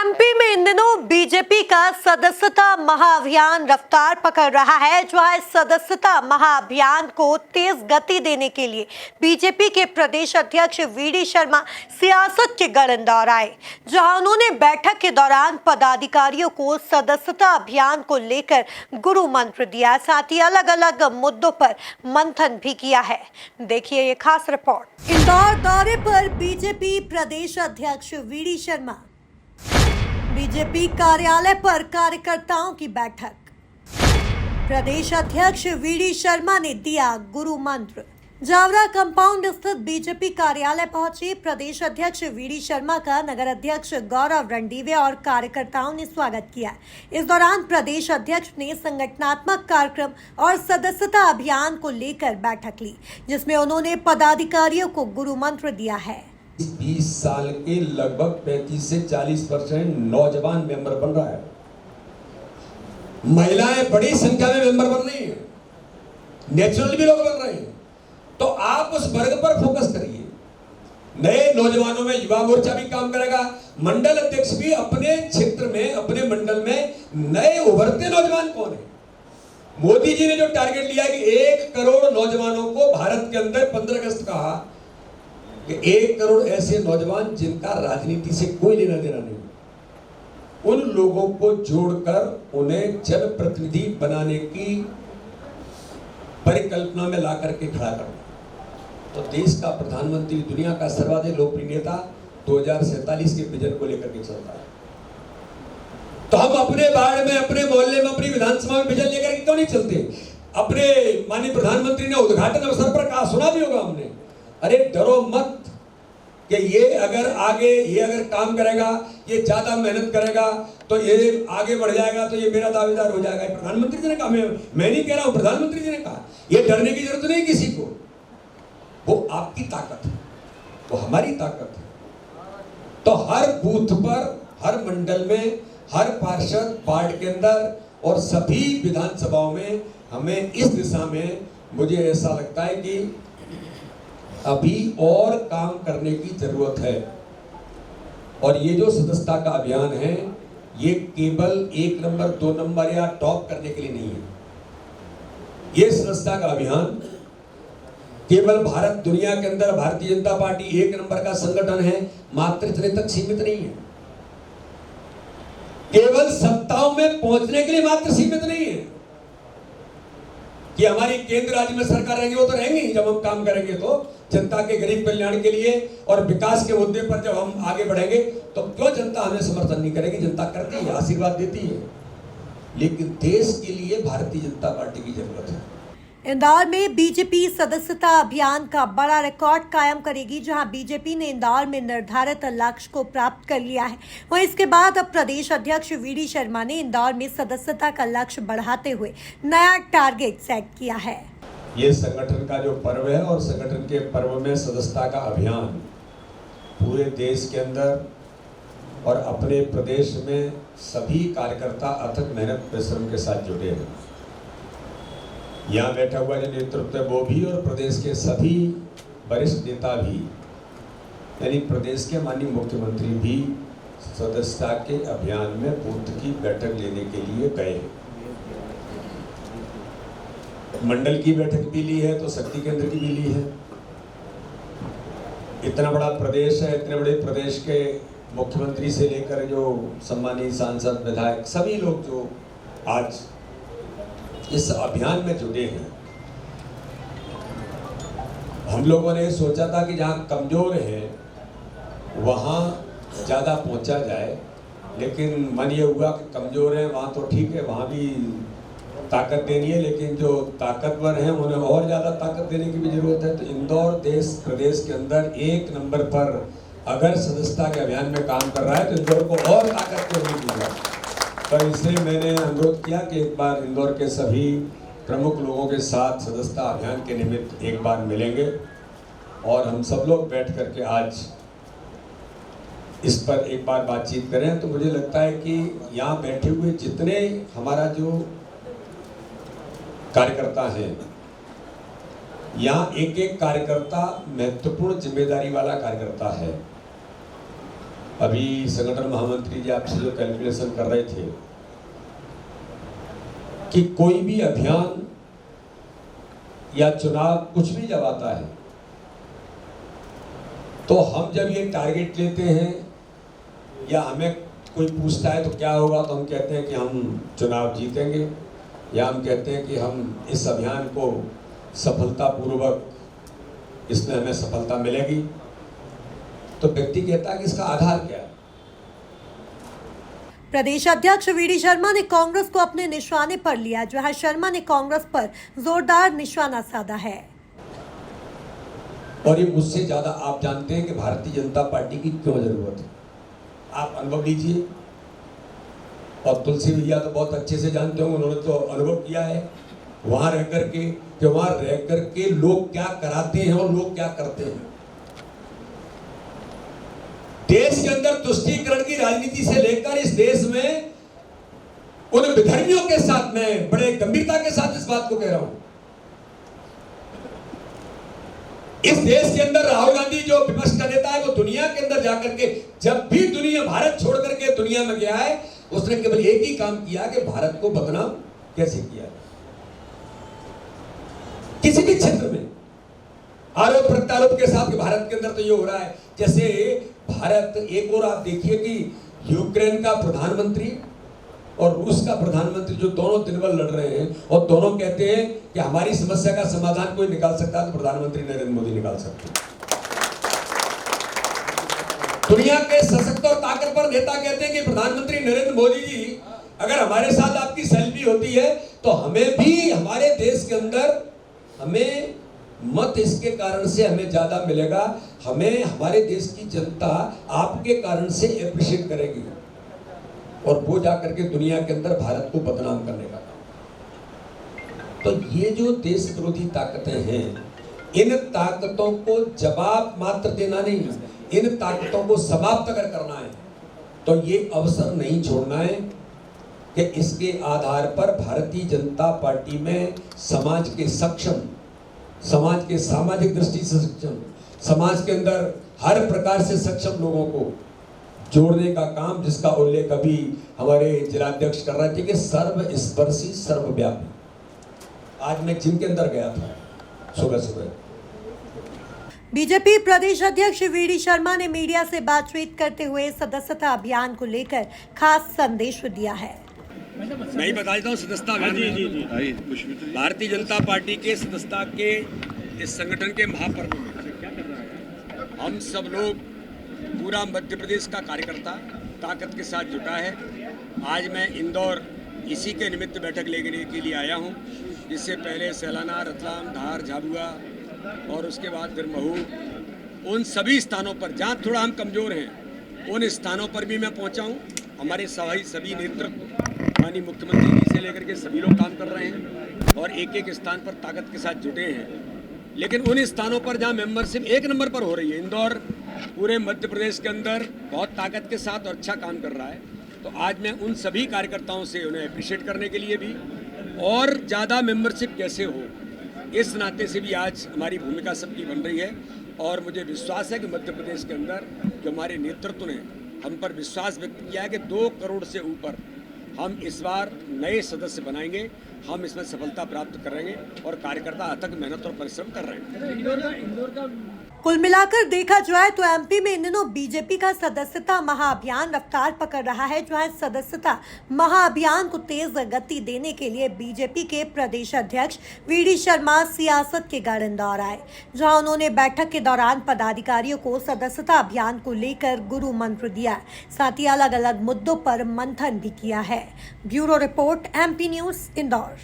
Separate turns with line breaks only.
MP में इन दिनों BJP का सदस्यता महाअभियान रफ्तार पकड़ रहा है। जहां इस सदस्यता महाअभियान को तेज गति देने के लिए बीजेपी के प्रदेश अध्यक्ष वीडी शर्मा सियासत के गढ़ इंदौर आए, जहां उन्होंने बैठक के दौरान पदाधिकारियों को सदस्यता अभियान को लेकर गुरु मंत्र दिया, साथ ही अलग अलग मुद्दों पर मंथन भी किया है। देखिए ये खास रिपोर्ट। इंदौर दौरे पर बीजेपी प्रदेश अध्यक्ष वीडी शर्मा। बीजेपी कार्यालय पर कार्यकर्ताओं की बैठक। प्रदेश अध्यक्ष वीडी शर्मा ने दिया गुरु मंत्र। जावरा कंपाउंड स्थित बीजेपी कार्यालय पहुंचे प्रदेश अध्यक्ष वीडी शर्मा का नगर अध्यक्ष गौरव रंडीवे और कार्यकर्ताओं ने स्वागत किया। इस दौरान प्रदेश अध्यक्ष ने संगठनात्मक कार्यक्रम और सदस्यता अभियान को लेकर बैठक ली, जिसमें उन्होंने पदाधिकारियों को गुरु मंत्र दिया है।
20 साल के लगभग 35 से 40% नौजवान मेंबर बन रहा है। महिलाएं बड़ी संख्या में मेंबर बन रही हैं, नेचुरल भी लोग बन रहे हैं। तो आप उस वर्ग पर फोकस करिए। नए नौजवानों में युवा मोर्चा भी काम करेगा। मंडल अध्यक्ष भी अपने क्षेत्र में, अपने मंडल में नए उभरते नौजवान कौन है। मोदी जी ने जो टारगेट लिया कि 1 करोड़ नौजवानों को भारत के अंदर 15 अगस्त कहा कि 1 करोड़ ऐसे नौजवान जिनका राजनीति से कोई लेना देना नहीं, उन लोगों को जोड़कर उन्हें जनप्रतिनिधि बनाने की परिकल्पना में ला करके खड़ा करना। तो देश का प्रधानमंत्री, दुनिया का सर्वाधिक लोकप्रिय नेता 2047 के विजन को लेकर के चलता है। तो हम अपने वार्ड में, अपने मोहल्ले में, अपनी विधानसभा में विजन लेकर के क्यों नहीं चलते। अपने माननीय प्रधानमंत्री ने उद्घाटन अवसर पर कहा, सुना भी होगा हमने, अरे डरो मत कि ये अगर काम करेगा, ये ज्यादा मेहनत करेगा तो ये आगे बढ़ जाएगा, तो ये मेरा दावेदार हो जाएगा। प्रधानमंत्री जी ने कहा, मैं नहीं कह रहा हूं, प्रधानमंत्री जी ने कहा। ये डरने की जरूरत नहीं किसी को, वो आपकी ताकत है, वो हमारी ताकत है। तो हर बूथ पर, हर मंडल में, हर पार्षद, वार्ड के अंदर और सभी विधानसभाओं में हमें इस दिशा में, मुझे ऐसा लगता है कि अभी और काम करने की जरूरत है। और ये जो सदस्यता का अभियान है, ये केवल 1 नंबर, 2 नंबर या टॉप करने के लिए नहीं है। ये सदस्यता का अभियान केवल भारत, दुनिया के अंदर भारतीय जनता पार्टी 1 नंबर का संगठन है, मात्र इतने तक सीमित नहीं है। केवल सत्ताओं में पहुंचने के लिए मात्र सीमित नहीं है कि हमारी केंद्र राज्य में सरकार रहेंगी, वो तो रहेंगी। जब हम काम करेंगे तो जनता के गरीब कल्याण के लिए और विकास के मुद्दे पर जब हम आगे बढ़ेंगे, तो क्यों जनता हमें समर्थन नहीं करेगी। जनता करती है, आशीर्वाद देती है, लेकिन देश के लिए भारतीय जनता पार्टी की जरूरत है।
इंदौर में बीजेपी सदस्यता अभियान का बड़ा रिकॉर्ड कायम करेगी, जहां बीजेपी ने इंदौर में निर्धारित लक्ष्य को प्राप्त कर लिया है। वहीं इसके बाद अब प्रदेश अध्यक्ष वीडी शर्मा ने इंदौर में सदस्यता का लक्ष्य बढ़ाते हुए नया टारगेट सेट किया है।
ये संगठन का जो पर्व है, और संगठन के पर्व में सदस्यता का अभियान पूरे देश के अंदर और अपने प्रदेश में सभी कार्यकर्ता अथक मेहनत परिश्रम के साथ जुटे हैं। यहाँ बैठा हुआ जो नेतृत्व है वो भी, और प्रदेश के सभी वरिष्ठ नेता भी, यानी प्रदेश के माननीय मुख्यमंत्री भी सदस्यता के अभियान में बूथ की बैठक लेने के लिए गए। मंडल की बैठक भी ली है, तो शक्ति केंद्र की भी ली है। इतना बड़ा प्रदेश है, इतने बड़े प्रदेश के मुख्यमंत्री से लेकर जो सम्मानित सांसद, विधायक, सभी लोग जो आज इस अभियान में जुड़े हैं। हम लोगों ने सोचा था कि जहाँ कमजोर है वहाँ ज़्यादा पहुँचा जाए, लेकिन मन ये हुआ कि कमजोर है वहाँ तो ठीक है, वहाँ भी ताकत देनी है, लेकिन जो ताकतवर हैं उन्हें और ज़्यादा ताकत देने की भी जरूरत है। तो इंदौर प्रदेश के अंदर 1 नंबर पर अगर सदस्यता के अभियान में काम कर रहा है, तो इंदौर को और ताकत देनी चाहिए। तो इसलिए मैंने अनुरोध किया कि एक बार इंदौर के सभी प्रमुख लोगों के साथ सदस्यता अभियान के निमित्त एक बार मिलेंगे और हम सब लोग बैठ करके आज इस पर एक बार बातचीत करें। तो मुझे लगता है कि यहाँ बैठे हुए जितने हमारा जो कार्यकर्ता हैं, यहाँ एक एक कार्यकर्ता महत्वपूर्ण जिम्मेदारी वाला कार्यकर्ता है। अभी संगठन महामंत्री जी आपसे जो कैलकुलेशन कर रहे थे कि कोई भी अभियान या चुनाव कुछ भी जब आता है तो हम जब ये टारगेट लेते हैं या हमें कोई पूछता है तो क्या होगा, तो हम कहते हैं कि हम चुनाव जीतेंगे, या हम कहते हैं कि हम इस अभियान को सफलतापूर्वक, इसमें हमें सफलता मिलेगी। तो व्यक्ति कहता है कि इसका आधार क्या है।
प्रदेश अध्यक्ष वीडी शर्मा ने कांग्रेस को अपने निशाने पर लिया, जहां शर्मा ने कांग्रेस पर जोरदार निशाना साधा है।
और ये मुझसे ज्यादा आप जानते हैं कि भारतीय जनता पार्टी की क्यों जरूरत है। आप अनुभव लीजिए, और तुलसी भैया तो बहुत अच्छे से जानते होंगे, उन्होंने तो अनुभव किया है वहां रह करके कि वहां रह करके लोग क्या कराते हैं और लोग क्या करते हैं। देश के अंदर तुष्टीकरण की राजनीति से लेकर इस देश में उन विधर्मियों के साथ, मैं बड़े गंभीरता के साथ इस बात को कह रहा हूं, इस देश के अंदर राहुल गांधी जो विपक्ष का नेता है, वो दुनिया के अंदर जाकर के, जब भी दुनिया भारत छोड़ करके दुनिया में गया है, उसने केवल एक ही काम किया कि भारत को बदनाम कैसे किया। किसी भी क्षेत्र में आरोप प्रत्यारोप के साथ कि भारत के अंदर तो ये हो रहा है, जैसे भारत, एक और आप देखिए कि यूक्रेन का प्रधानमंत्री और रूस का प्रधानमंत्री जो दोनों दिन भर लड़ रहे हैं, और दोनों कहते हैं कि हमारी समस्या का समाधान कोई निकाल सकता है तो प्रधानमंत्री नरेंद्र मोदी निकाल सकते हैं। दुनिया के सशक्त और ताकतवर नेता कहते हैं कि प्रधानमंत्री नरेंद्र मोदी जी, अगर हमारे साथ आपकी सेल्फी होती है तो हमें भी हमारे देश के अंदर हमें मत इसके कारण से हमें ज्यादा मिलेगा, हमें हमारे देश की जनता आपके कारण से एप्रिशिएट करेगी, और वो जाकर के दुनिया के अंदर भारत को बदनाम करने का काम। तो ये जो देश विरोधी ताकतें हैं, इन ताकतों को जवाब मात्र देना नहीं, इन ताकतों को समाप्त अगर करना है तो ये अवसर नहीं छोड़ना है कि इसके आधार पर भारतीय जनता पार्टी में समाज के सक्षम, समाज के सामाजिक दृष्टि से सक्षम, समाज के अंदर हर प्रकार से सक्षम लोगों को जोड़ने का काम, जिसका उल्लेख अभी हमारे जिलाध्यक्ष कर रहे थे कि सर्वस्पर्शी सर्वव्यापी। आज मैं जिम के अंदर गया था सुबह सुबह।
बीजेपी प्रदेश अध्यक्ष वीडी शर्मा ने मीडिया से बातचीत करते हुए सदस्यता अभियान को लेकर खास संदेश दिया है।
मैं ही बता देता हूँ, सदस्यता अभियान भारतीय जनता पार्टी के सदस्यता के इस संगठन के महापर्व में हम सब लोग, पूरा मध्य प्रदेश का कार्यकर्ता ताकत के साथ जुटा है। आज मैं इंदौर इसी के निमित्त बैठक लेने के लिए आया हूँ, जिससे पहले सैलाना, रतलाम, धार, झाबुआ और उसके बाद फिर महू, उन सभी स्थानों पर जहाँ थोड़ा हम कमज़ोर हैं, उन स्थानों पर भी मैं पहुँचा हूँ। हमारे सभी नेतृत्व, माननीय मुख्यमंत्री जी से लेकर के सभी लोग काम कर रहे हैं और एक एक स्थान पर ताकत के साथ जुटे हैं। लेकिन उन स्थानों पर जहाँ मेंबरशिप एक नंबर पर हो रही है, इंदौर पूरे मध्य प्रदेश के अंदर बहुत ताकत के साथ और अच्छा काम कर रहा है, तो आज मैं उन सभी कार्यकर्ताओं से उन्हें अप्रिशिएट करने के लिए भी, और ज़्यादा मेंबरशिप कैसे हो, इस नाते से भी आज हमारी भूमिका सबकी बन रही है। और मुझे विश्वास है कि मध्य प्रदेश के अंदर जो हमारे नेतृत्व ने हम पर विश्वास व्यक्त किया है कि 2 करोड़ से ऊपर हम इस बार नए सदस्य बनाएंगे, हम इसमें सफलता प्राप्त करेंगे और कार्यकर्ता अथक मेहनत और परिश्रम कर रहे हैं।
कुल मिलाकर देखा जाए तो एमपी में इन दिनों बीजेपी का सदस्यता महाअभियान रफ्तार पकड़ रहा है, जहां सदस्यता महाअभियान को तेज गति देने के लिए बीजेपी के प्रदेश अध्यक्ष वीडी शर्मा सियासत के गढ़ इंदौर आए, जहां उन्होंने बैठक के दौरान पदाधिकारियों को सदस्यता अभियान को लेकर गुरु मंत्र दिया, साथ ही अलग अलग मुद्दों पर मंथन भी किया है। Bureau report, MP news, Indore.